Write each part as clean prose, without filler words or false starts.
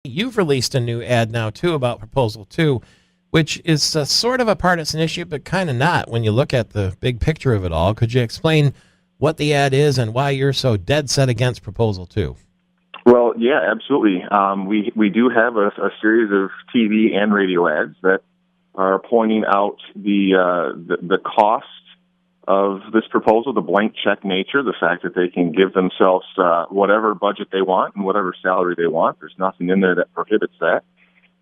You've released a new ad now, too, about Proposal 2, which is sort of a partisan issue, but kind of not when you look at the big picture of it all. Could you explain what the ad is and why you're so dead set against Proposal 2? Well, yeah, absolutely. We do have a series of TV and radio ads that are pointing out the cost of this proposal, the blank check nature, the fact that they can give themselves whatever budget they want and whatever salary they want. There's nothing in there that prohibits that.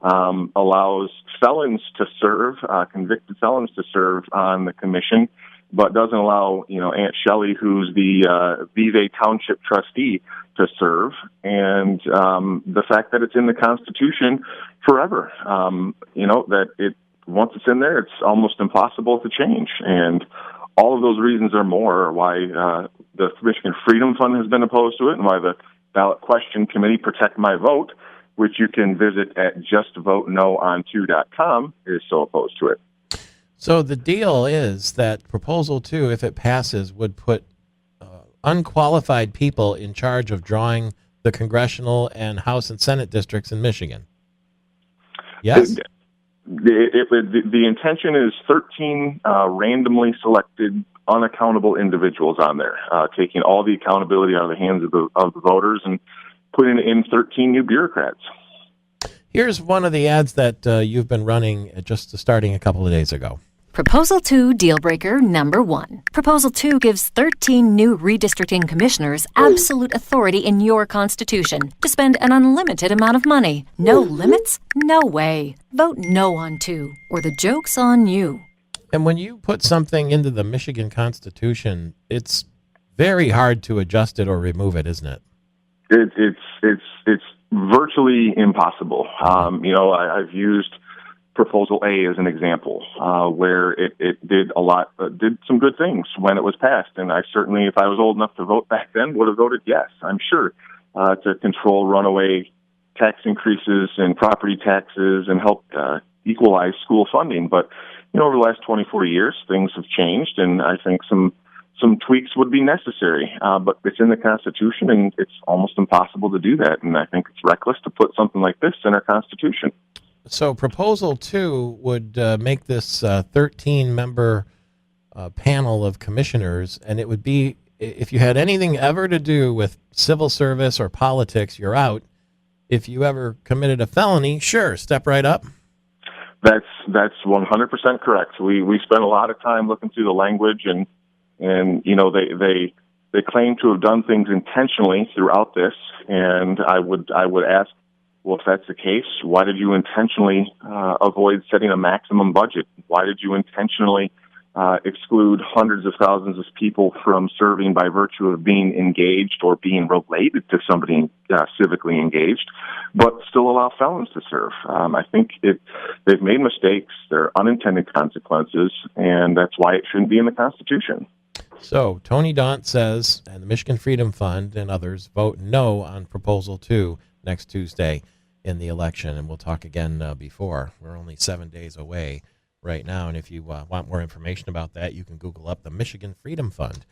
Allows felons to serve, convicted felons to serve on the commission, but doesn't allow, Aunt Shelley, who's the Vevey Township trustee, to serve. And the fact that it's in the Constitution forever, that once it's in there, it's almost impossible to change. And all of those reasons are more why the Michigan Freedom Fund has been opposed to it and why the Ballot Question Committee Protect My Vote, which you can visit at justvotenoon2.com, is so opposed to it. So the deal is that Proposal 2, if it passes, would put unqualified people in charge of drawing the congressional and House and Senate districts in Michigan. Yes? The intention is 13 randomly selected, unaccountable individuals on there, taking all the accountability out of the hands of the voters and putting in 13 new bureaucrats. Here's one of the ads that you've been running just starting a couple of days ago. Proposal 2 deal breaker number 1. Proposal 2 gives 13 new redistricting commissioners absolute authority in your Constitution to spend an unlimited amount of money. No limits? No way. Vote no on 2, or the joke's on you. And when you put something into the Michigan Constitution, it's very hard to adjust it or remove it, isn't it? It's virtually impossible. I've used Proposal A as an example, where it did did some good things when it was passed. And I certainly, if I was old enough to vote back then, would have voted yes, I'm sure, to control runaway tax increases and property taxes and help equalize school funding. But, over the last 24 years, things have changed, and I think some tweaks would be necessary. But it's in the Constitution, and it's almost impossible to do that. And I think it's reckless to put something like this in our Constitution. So Proposal 2 would make this 13-member panel of commissioners, and it would be, if you had anything ever to do with civil service or politics, you're out. If you ever committed a felony, sure, step right up. That's 100% correct. We spent a lot of time looking through the language, and they claim to have done things intentionally throughout this, and I would ask, well, if that's the case, why did you intentionally avoid setting a maximum budget? Why did you intentionally exclude hundreds of thousands of people from serving by virtue of being engaged or being related to somebody civically engaged, but still allow felons to serve? I think they've made mistakes. There are unintended consequences, and that's why it shouldn't be in the Constitution. So Tony Daunt says, and the Michigan Freedom Fund and others vote no on Proposal 2 next Tuesday in the election, and we'll talk again before. We're only 7 days away right now, and if you want more information about that, you can Google up the Michigan Freedom Fund.